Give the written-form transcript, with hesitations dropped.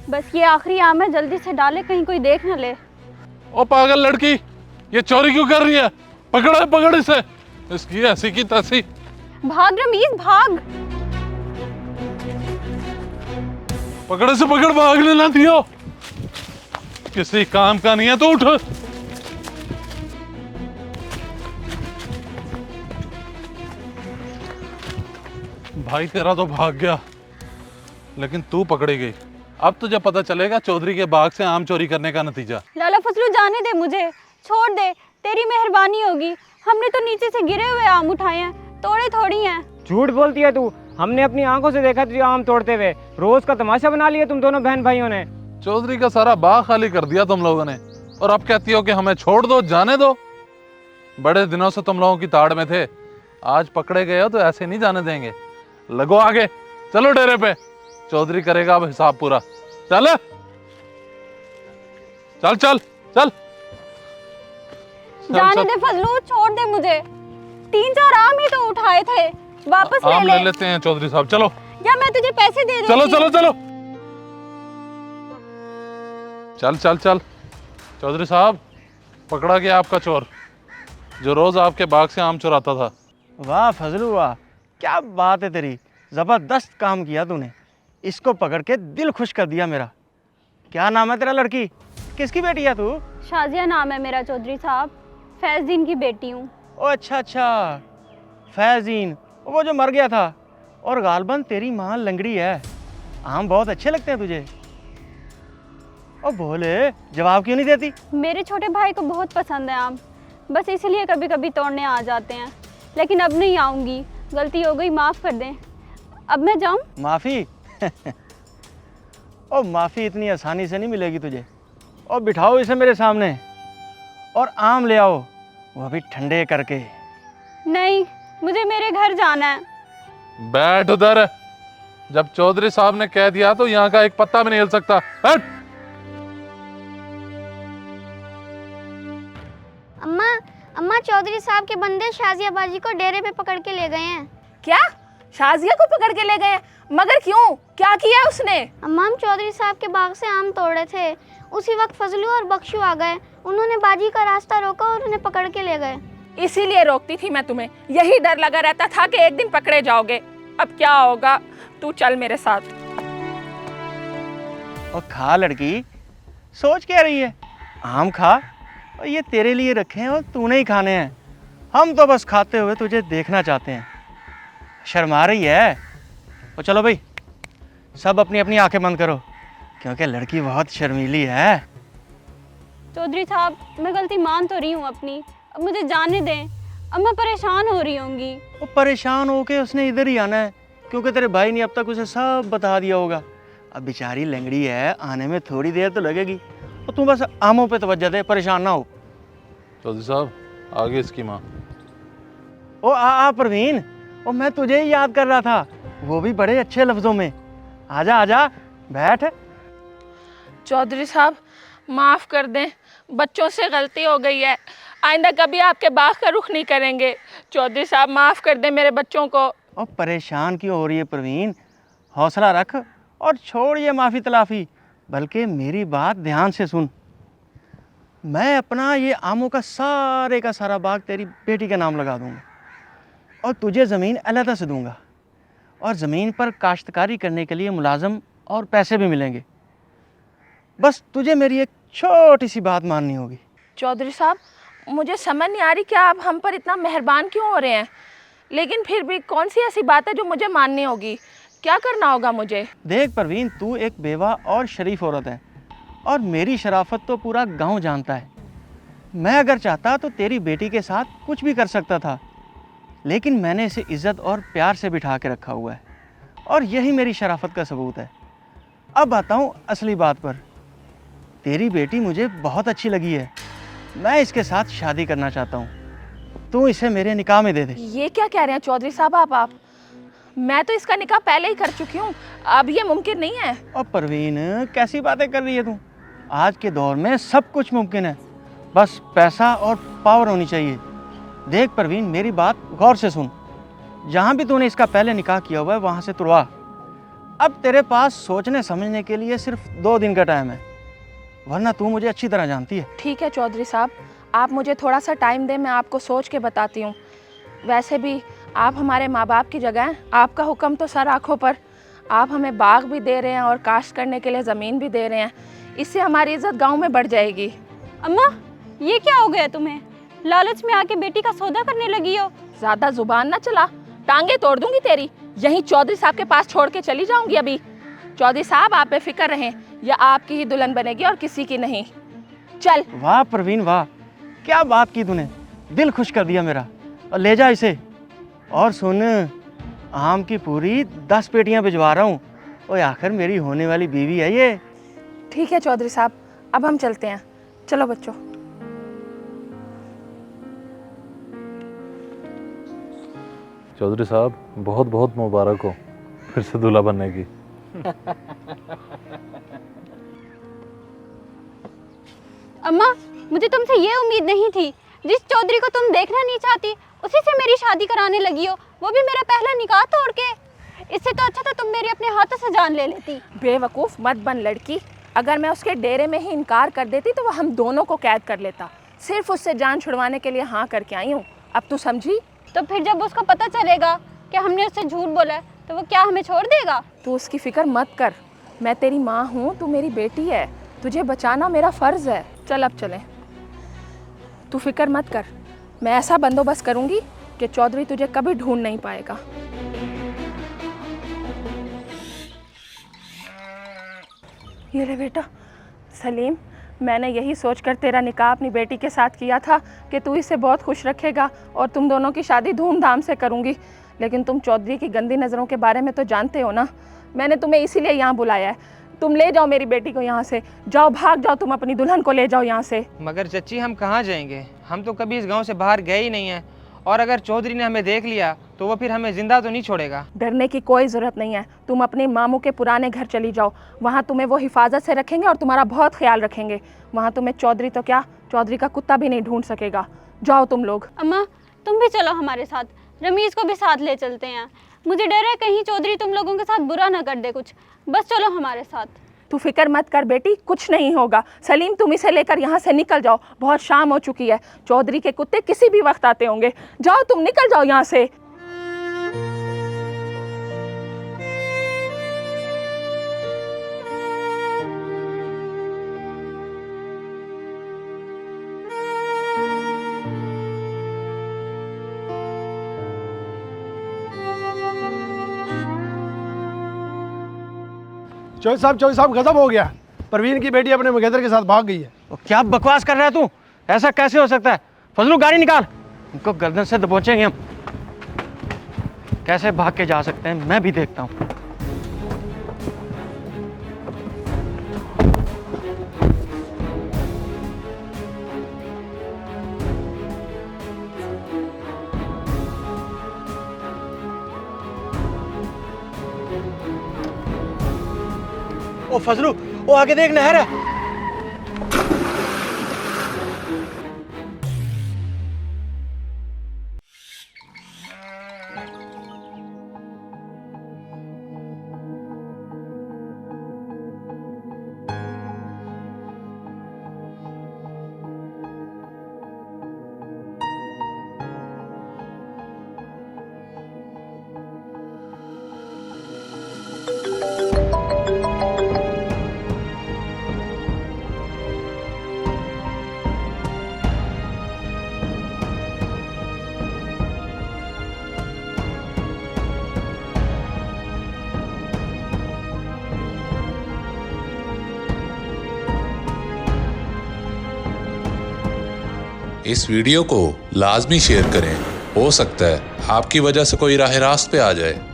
बस ये आखिरी आम है, जल्दी से डाले कहीं कोई देख न ले। ओ पागल लड़की, ये चोरी क्यों कर रही है? पकड़ इसे, इसकी ऐसी की तैसी। भाग रमीज भाग। पकड़, भागने ना दियो, किसी काम का नहीं है। तो उठ। भाई तेरा तो भाग गया, लेकिन तू पकड़ी गई। अब तुझे पता चलेगा चौधरी के बाग से आम चोरी करने का नतीजा। लाला फजलू जाने दे मुझे, छोड़ दे, तेरी मेहरबानी होगी। हमने तो नीचे से गिरे हुए आम उठाए हैं, तोड़े थोड़ी हैं। झूठ बोलती है तू, हमने अपनी आंखों से देखा तुझे आम तोड़ते हुए। रोज का तमाशा बना लिया तुम दोनों बहन भाइयों ने। चौधरी का सारा बाग खाली कर दिया तुम लोगों ने, और अब कहती हो कि हमें छोड़ दो, जाने दो। बड़े दिनों से तुम लोगों की ताड़ में थे, आज पकड़े गए हो तो ऐसे नहीं जाने देंगे। लगो आगे, चलो डेरे पे, चौधरी करेगा अब हिसाब पूरा। चल चल चल चल, जाने दे फजलू, छोड़ दे मुझे। 3-4 आम ही तो उठाए थे, वापस आम ले ले लेते हैं चौधरी साहब, चलो। या मैं तुझे पैसे दे देती। चलो चलो चलो, चल चल चल। चौधरी साहब, पकड़ा गया आपका चोर, जो रोज आपके बाग से आम चुराता था। वाह फजलू वाह, क्या बात है तेरी, ज़बरदस्त काम किया तूने। इसको पकड़ के दिल खुश कर दिया मेरा। क्या नाम है तेरा लड़की? किसकी बेटी है तू? शाजिया नाम है मेरा चौधरी साहब, फैजदीन की बेटी हूँ। ओ अच्छा, फैजीन, वो जो मर गया था। और गालबन तेरी माँ लंगड़ी है। आम बहुत अच्छे लगते हैं तुझे। ओ बोले, जवाब क्यों नहीं देती? मेरे छोटे भाई को बहुत पसंद है आम, बस इसलिए कभी कभी तोड़ने आ जाते हैं। लेकिन अब नहीं आऊँगी, गलती हो गई, माफ़ कर दें। अब मैं जाऊँ? माफ़ी? ओ माफ़ी इतनी आसानी से नहीं मिलेगी तुझे। और बिठाओ इसे मेरे सामने और आम ले आओ, वो भी ठंडे करके। नहीं, मुझे मेरे घर जाना है। बैठ उधर, जब चौधरी साहब ने कह दिया तो यहाँ का एक पत्ता भी नहीं हिल सकता। बैठ। अम्मा चौधरी साहब के बंदे शाजिया बाजी को डेरे पे पकड़ के ले गए हैं। क्या? शाजिया को पकड़ के ले गए? मगर क्यों, क्या किया उसने? अम्मा, हम चौधरी साहब के बाग से आम तोड़ रहे थे, उसी वक्त फजलू और बख्शू आ गए। उन्होंने बाजी का रास्ता रोका और उन्हें पकड़ के ले गए। इसीलिए रोकती थी मैं तुम्हें, यही डर लगा रहता था कि एक दिन पकड़े जाओगे। अब क्या होगा, तू चल मेरे साथ। और खा लड़की, सोच क्या रही है? आम खा, और ये तेरे लिए रखे हैं और तूने ही खाने हैं। हम तो बस खाते हुए तुझे देखना चाहते हैं। शर्मा रही है? तो चलो भाई, सब अपनी अपनी आंखें बंद करो, क्योंकि लड़की बहुत शर्मीली है। चौधरी साहब, मैं गलती मान तो रही हूँ अपनी, अब मुझे जाने दें। अब मैं परेशान हो रही होंगी। वो परेशान होके उसने इधर ही आना है, क्योंकि तेरे भाई ने अब तक उसे सब बता दिया होगा। अब बेचारी लंगड़ी है, आने में थोड़ी देर तो लगेगी। तो तू बस आमों पे तवज्जो दे, परेशान ना हो। चौधरी साहब, आगे इसकी माँ। ओ आ परवीन, ओ मैं तुझे ही याद कर रहा था, वो भी बड़े अच्छे लफ्जों में। आजा आजा, बैठ। चौधरी साहब, माफ़ कर दें, बच्चों से गलती हो गई है। आइंदा कभी आपके बाग का रुख नहीं करेंगे। चौधरी साहब, माफ़ कर दें मेरे बच्चों को। और परेशान क्यों हो रही है परवीन? हौसला रख और छोड़ ये माफ़ी तलाफ़ी, बल्कि मेरी बात ध्यान से सुन। मैं अपना ये आमों का सारा बाग तेरी बेटी के नाम लगा दूंगा, और तुझे ज़मीन अलहदा से दूंगा, और ज़मीन पर काश्तकारी करने के लिए मुलाजम और पैसे भी मिलेंगे। बस तुझे मेरी एक छोटी सी बात माननी होगी। चौधरी साहब, मुझे समझ नहीं आ रही कि आप हम पर इतना मेहरबान क्यों हो रहे हैं, लेकिन फिर भी कौन सी ऐसी बात है जो मुझे माननी होगी? क्या करना होगा मुझे? देख परवीन, तू एक बेवा और शरीफ औरत है, और मेरी शराफत तो पूरा गांव जानता है। मैं अगर चाहता तो तेरी बेटी के साथ कुछ भी कर सकता था, लेकिन मैंने इसे इज़्ज़त और प्यार से बिठा के रखा हुआ है, और यही मेरी शराफत का सबूत है। अब आता हूँ असली बात पर। तेरी बेटी मुझे बहुत अच्छी लगी है, मैं इसके साथ शादी करना चाहता हूँ। तू इसे मेरे निकाह में दे दे। ये क्या कह रहे हैं चौधरी साहब आप? मैं तो इसका निकाह पहले ही कर चुकी हूँ, अब ये मुमकिन नहीं है। और परवीन, कैसी बातें कर रही है तू? आज के दौर में सब कुछ मुमकिन है, बस पैसा और पावर होनी चाहिए। देख परवीन, मेरी बात गौर से सुन। जहाँ भी तूने इसका पहले निकाह किया हुआ है वहाँ से तुड़वा। अब तेरे पास सोचने समझने के लिए सिर्फ 2 दिन का टाइम है, वरना तू मुझे अच्छी तरह जानती है। ठीक है चौधरी साहब, आप मुझे थोड़ा सा टाइम दें, मैं आपको सोच के बताती हूँ। वैसे भी आप हमारे माँ बाप की जगह हैं, आपका हुक्म तो सर आँखों पर। आप हमें बाग भी दे रहे हैं और काश्त करने के लिए ज़मीन भी दे रहे हैं, इससे हमारी इज्जत गांव में बढ़ जाएगी। अम्मा, ये क्या हो गया तुम्हें? लालच में आके बेटी का सौदा करने लगी हो। ज़्यादा जुबान ना चला, टांगे तोड़ दूंगी तेरी। यहीं चौधरी साहब के पास छोड़ के चली जाऊंगी अभी। चौधरी साहब आप बेफिक्र रहें, यह आपकी ही दुल्हन बनेगी और किसी की नहीं। चल। वाह प्रवीण वाह, क्या बात की तूने, दिल खुश कर दिया मेरा। और ले जा इसे। और सुन, आम की पूरी 10 पेटियां भिजवा रहा हूँ। ओए आखिर मेरी होने वाली बीवी है ये। ठीक है चौधरी साहब, अब हम चलते हैं। चलो बच्चों। चौधरी साहब, बहुत बहुत मुबारक हो फिर से दूल्हा बनने की। अम्मा, मुझे तुमसे ये उम्मीद नहीं थी। जिस चौधरी को तुम देखना नहीं चाहती उसी से मेरी शादी कराने लगी हो, वो भी मेरा पहला निकाह तोड़ के। इससे तो अच्छा था तुम मेरे अपने हाथों से जान ले लेती। बेवकूफ़ मत बन लड़की, अगर मैं उसके डेरे में ही इनकार कर देती तो वह हम दोनों को कैद कर लेता। सिर्फ उससे जान छुड़वाने के लिए हाँ करके आई हूँ, अब तू समझी? तो फिर जब उसको पता चलेगा कि हमने उससे झूठ बोला है तो वो क्या हमें छोड़ देगा? तू उसकी फिक्र मत कर, मैं तेरी माँ हूँ, तू मेरी बेटी है, तुझे बचाना मेरा फ़र्ज़ है। चल अब चलें। तू फिक्र मत कर, मैं ऐसा बंदोबस्त करूँगी कि चौधरी तुझे कभी ढूंढ नहीं पाएगा। ये ले बेटा। सलीम, मैंने यही सोचकर तेरा निकाह अपनी बेटी के साथ किया था कि तू इसे बहुत खुश रखेगा और तुम दोनों की शादी धूमधाम से करूँगी, लेकिन तुम चौधरी की गंदी नज़रों के बारे में तो जानते हो ना। मैंने तुम्हें इसीलिए यहाँ बुलाया है। तुम ले जाओ मेरी बेटी को यहाँ से, जाओ भाग जाओ, तुम अपनी दुल्हन को ले जाओ यहाँ से। मगर चच्ची हम कहाँ जाएंगे, हम तो कभी इस गांव से बाहर गए ही नहीं हैं, और अगर चौधरी ने हमें देख लिया तो वो फिर हमें जिंदा तो नहीं छोड़ेगा। डरने की कोई ज़रूरत नहीं है, तुम अपने मामू के पुराने घर चली जाओ, वहाँ तुम्हें वो हिफाजत से रखेंगे और तुम्हारा बहुत ख्याल रखेंगे। वहाँ तुम्हें चौधरी तो क्या, चौधरी का कुत्ता भी नहीं ढूंढ सकेगा। जाओ तुम लोग। अम्मा, तुम भी चलो हमारे साथ, रमीज़ को भी साथ ले चलते हैं। मुझे डर है कहीं चौधरी तुम लोगों के साथ बुरा ना कर दे कुछ। बस चलो हमारे साथ। तू फिक्र मत कर बेटी, कुछ नहीं होगा। सलीम, तुम इसे लेकर यहाँ से निकल जाओ, बहुत शाम हो चुकी है, चौधरी के कुत्ते किसी भी वक्त आते होंगे। जाओ तुम, निकल जाओ यहाँ से। चौधरी साहब गजब हो गया। परवीन की बेटी अपने मुगेदर के साथ भाग गई है। क्या बकवास कर रहा है तू, ऐसा कैसे हो सकता है? फजलू गाड़ी निकाल, इनको गर्दन से दबोचेंगे हम। कैसे भाग के जा सकते हैं मैं भी देखता हूँ। ओ फजलू, वो आगे देख, नहर है। इस वीडियो को लाजमी शेयर करें, हो सकता है आपकी वजह से कोई राह रास्त पे आ जाए।